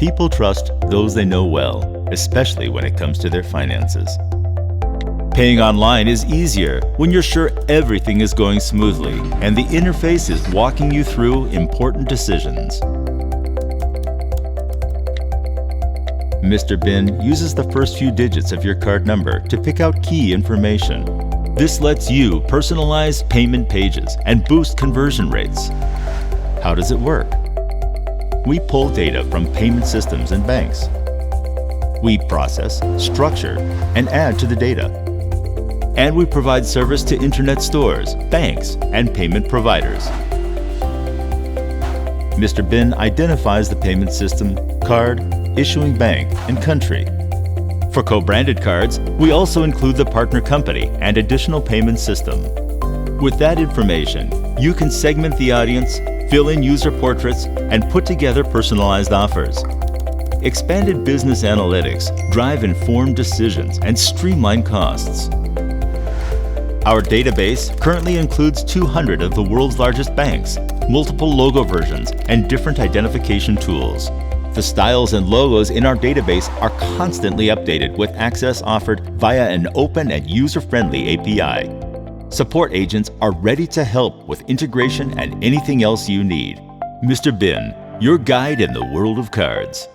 People trust those they know well, especially when it comes to their finances. Paying online is easier when you're sure everything is going smoothly and the interface is walking you through important decisions. Mr.BIN uses the first few digits of your card number to pick out key information. This lets you personalize payment pages and boost conversion rates. How does it work? We pull data from payment systems and banks. We process, structure, and add to the data. And we provide service to internet stores, banks, and payment providers. Mr.BIN identifies the payment system, card, issuing bank, and country. For co-branded cards, we also include the partner company and additional payment system. With that information, you can segment the audience, fill in user portraits, and put together personalized offers. Expanded business analytics drive informed decisions and streamline costs. Our database currently includes 200 of the world's largest banks, multiple logo versions, and different identification tools. The styles and logos in our database are constantly updated with access offered via an open and user-friendly API. Support agents are ready to help with integration and anything else you need. Mr.BIN, your guide in the world of cards.